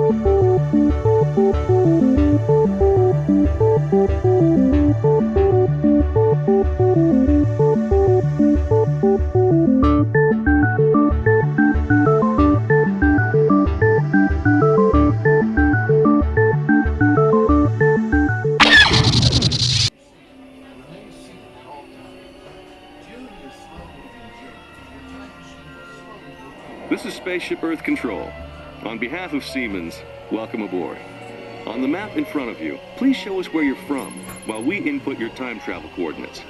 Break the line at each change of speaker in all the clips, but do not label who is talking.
This is Spaceship Earth Control. On behalf of Siemens, welcome aboard. On the map in front of you, please show us where you're from while we input your time travel coordinates.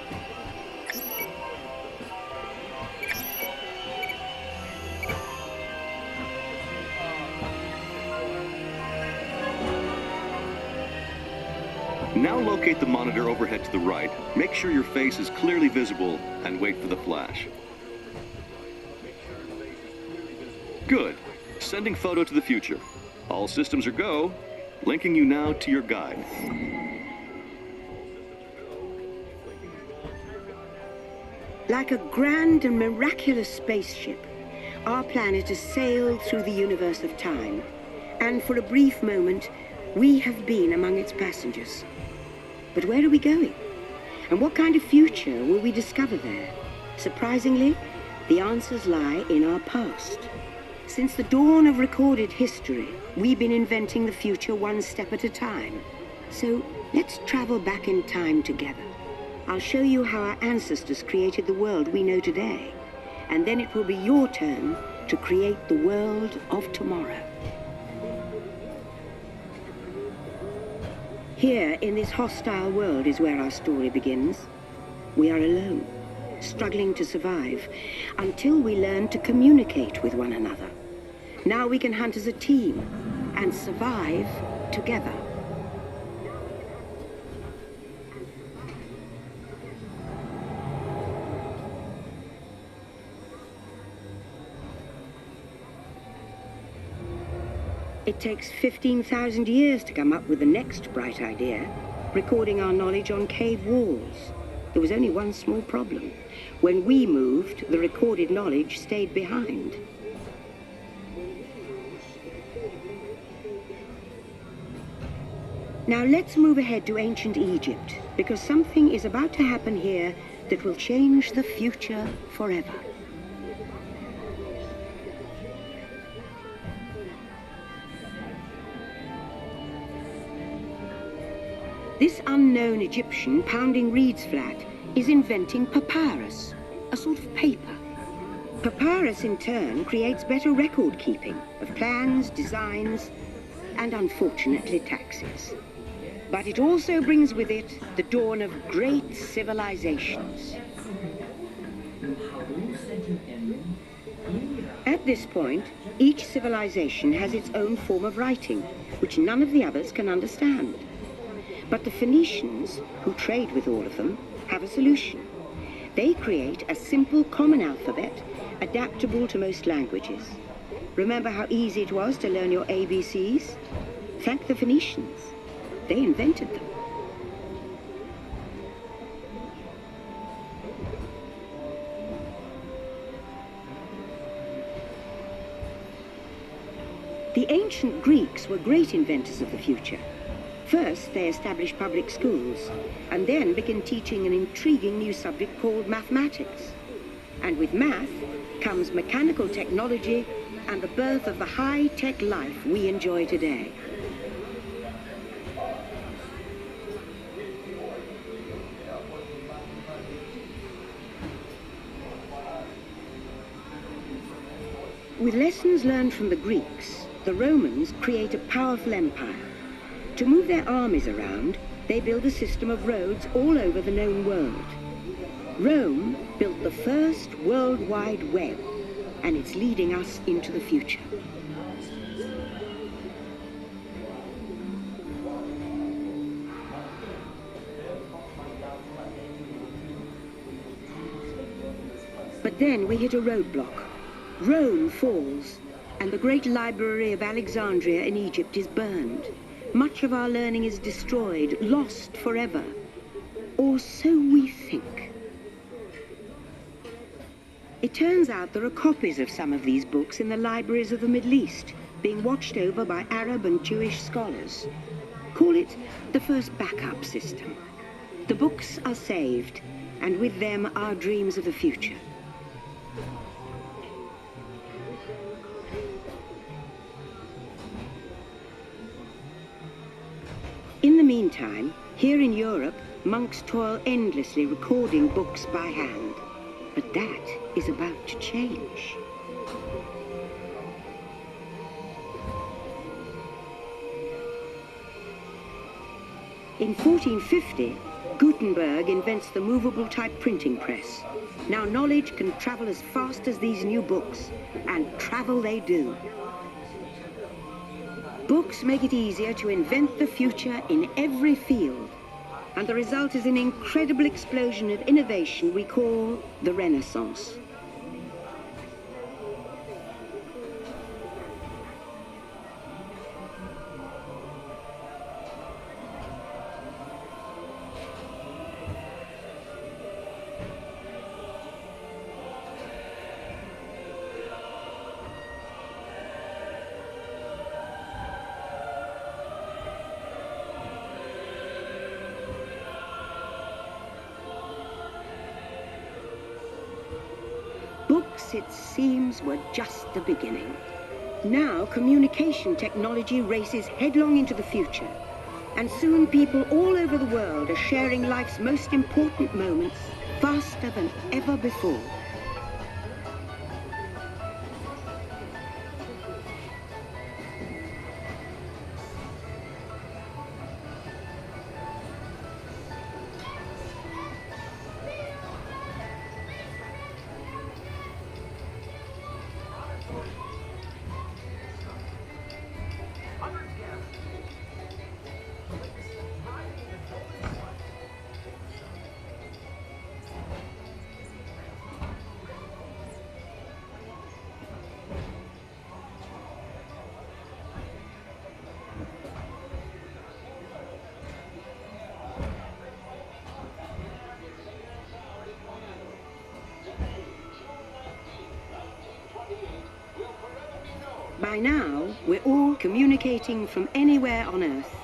Now locate the monitor overhead to the right, make sure your face is clearly visible, and wait for the flash. Good. Sending photo to the future. All systems are go. Linking you now to your guide.
Like a grand and miraculous spaceship, our planet has sailed through the universe of time. And for a brief moment, we have been among its passengers. But where are we going? And what kind of future will we discover there? Surprisingly, the answers lie in our past. Since the dawn of recorded history, we've been inventing the future one step at a time. So let's travel back in time together. I'll show you how our ancestors created the world we know today. And then it will be your turn to create the world of tomorrow. Here, in this hostile world, is where our story begins. We are alone, struggling to survive, until we learn to communicate with one another. Now we can hunt as a team and survive together. It takes 15,000 years to come up with the next bright idea, recording our knowledge on cave walls. There was only one small problem. When we moved, the recorded knowledge stayed behind. Now let's move ahead to ancient Egypt, because something is about to happen here that will change the future forever. This unknown Egyptian pounding reeds flat is inventing papyrus, a sort of paper. Papyrus, in turn, creates better record keeping of plans, designs, and unfortunately taxes. But it also brings with it the dawn of great civilizations. At this point, each civilization has its own form of writing, which none of the others can understand. But the Phoenicians, who trade with all of them, have a solution. They create a simple common alphabet, adaptable to most languages. Remember how easy it was to learn your ABCs? Thank the Phoenicians. They invented them. The ancient Greeks were great inventors of the future. First, they established public schools, and then began teaching an intriguing new subject called mathematics. And with math comes mechanical technology and the birth of the high-tech life we enjoy today. With lessons learned from the Greeks, the Romans create a powerful empire. To move their armies around, they build a system of roads all over the known world. Rome built the first World Wide Web, and it's leading us into the future. But then we hit a roadblock. Rome falls, and the great library of Alexandria in Egypt is burned. Much of our learning is destroyed, lost forever. Or so we think. It turns out there are copies of some of these books in the libraries of the Middle East, being watched over by Arab and Jewish scholars. Call it the first backup system. The books are saved, and with them our dreams of the future. In the meantime, here in Europe, monks toil endlessly recording books by hand. But that is about to change. In 1450, Gutenberg invents the movable type printing press. Now knowledge can travel as fast as these new books, and travel they do. Books make it easier to invent the future in every field, and the result is an incredible explosion of innovation we call the Renaissance. Books, it seems, were just the beginning. Now communication technology races headlong into the future, and soon people all over the world are sharing life's most important moments faster than ever before. By now, we're all communicating from anywhere on Earth,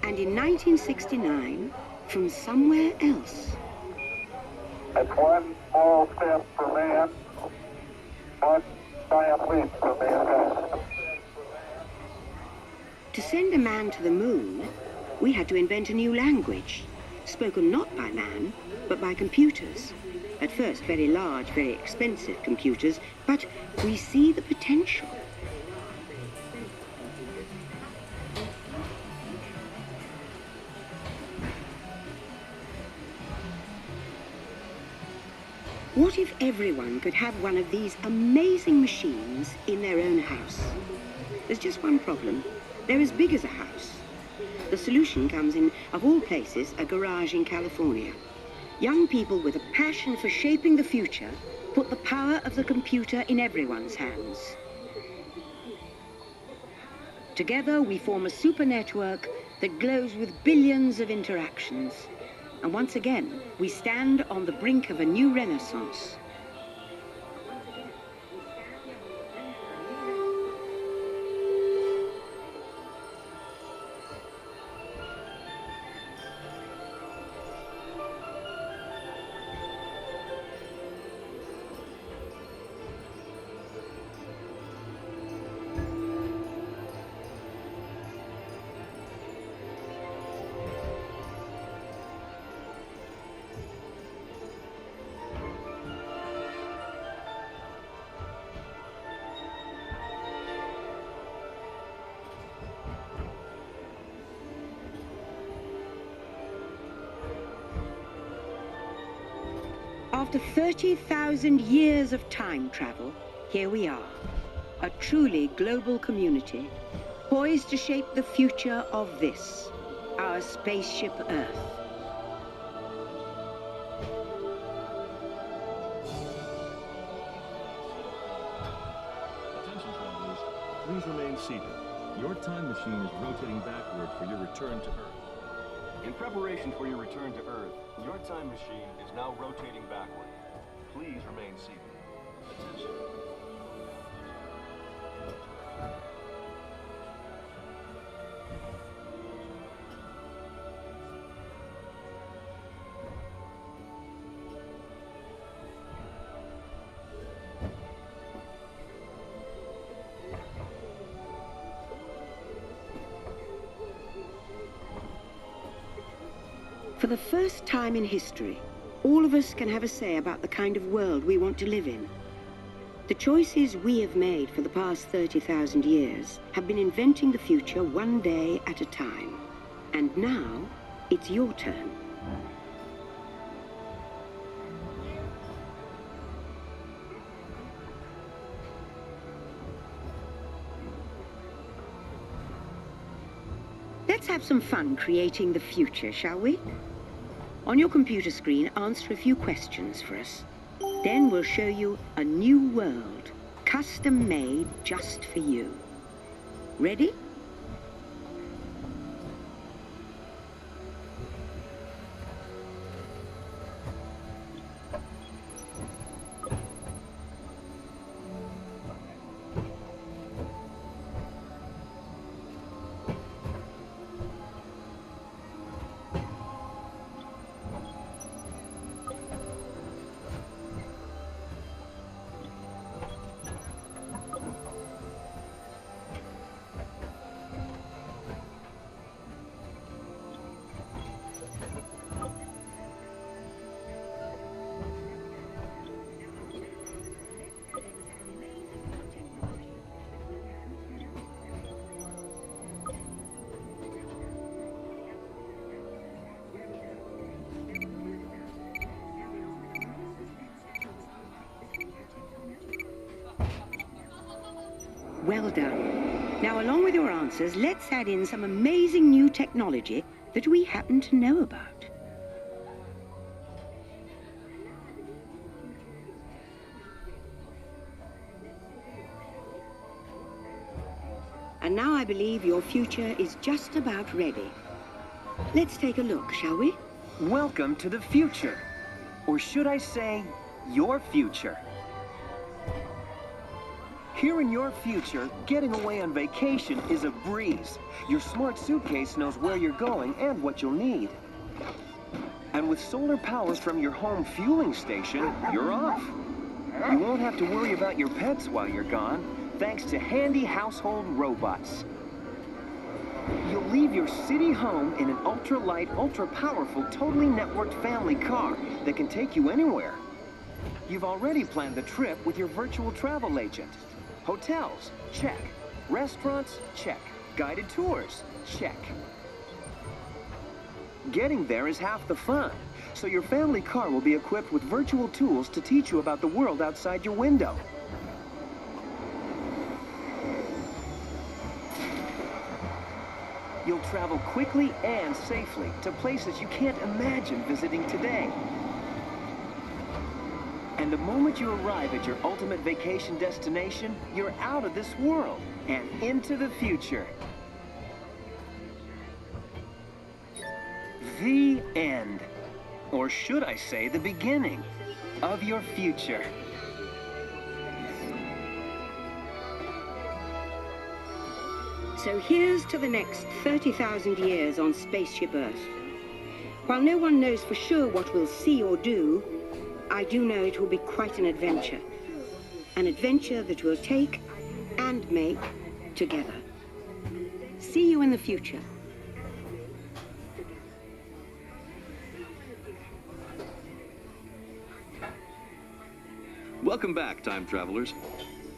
and in 1969, from somewhere else.
It's one small step for man, one giant leap for mankind.
To send a man to the moon, we had to invent a new language, spoken not by man, but by computers. At first, very large, very expensive computers, but we see the potential. What if everyone could have one of these amazing machines in their own house? There's just one problem. They're as big as a house. The solution comes in, of all places, a garage in California. Young people with a passion for shaping the future put the power of the computer in everyone's hands. Together, we form a super network that glows with billions of interactions. And once again, we stand on the brink of a new renaissance. After 30,000 years of time travel, here we are, a truly global community, poised to shape the future of this, our Spaceship Earth.
Attention travelers, please remain seated. Your time machine is rotating backward for your return to Earth.
In preparation for your return to Earth, your time machine is now rotating backward. Please remain seated.
Attention.
For the first time in history, all of us can have a say about the kind of world we want to live in. The choices we have made for the past 30,000 years have been inventing the future one day at a time. And now, it's your turn. Let's have some fun creating the future, shall we? On your computer screen, answer a few questions for us. Then we'll show you a new world, custom made just for you. Ready? Well done. Now, along with your answers, let's add in some amazing new technology that we happen to know about. And now I believe your future is just about ready. Let's take a look, shall we?
Welcome to the future. Or should I say, your future. Here in your future, getting away on vacation is a breeze. Your smart suitcase knows where you're going and what you'll need. And with solar power from your home fueling station, you're off. You won't have to worry about your pets while you're gone, thanks to handy household robots. You'll leave your city home in an ultra-light, ultra-powerful, totally networked family car that can take you anywhere. You've already planned the trip with your virtual travel agent. Hotels, check. Restaurants, check. Guided tours, check. Getting there is half the fun, so your family car will be equipped with virtual tools to teach you about the world outside your window. You'll travel quickly and safely to places you can't imagine visiting today. And the moment you arrive at your ultimate vacation destination, you're out of this world and into the future. The end. Or should I say the beginning of your future.
So here's to the next 30,000 years on Spaceship Earth. While no one knows for sure what we'll see or do, I do know it will be quite an adventure. An adventure that we'll take and make together. See you in the future.
Welcome back, time travelers.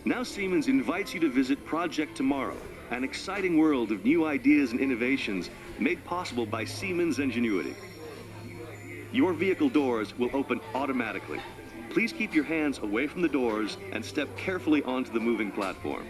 Now Siemens invites you to visit Project Tomorrow, an exciting world of new ideas and innovations made possible by Siemens ingenuity. Your vehicle doors will open automatically. Please keep your hands away from the doors and step carefully onto the moving platform.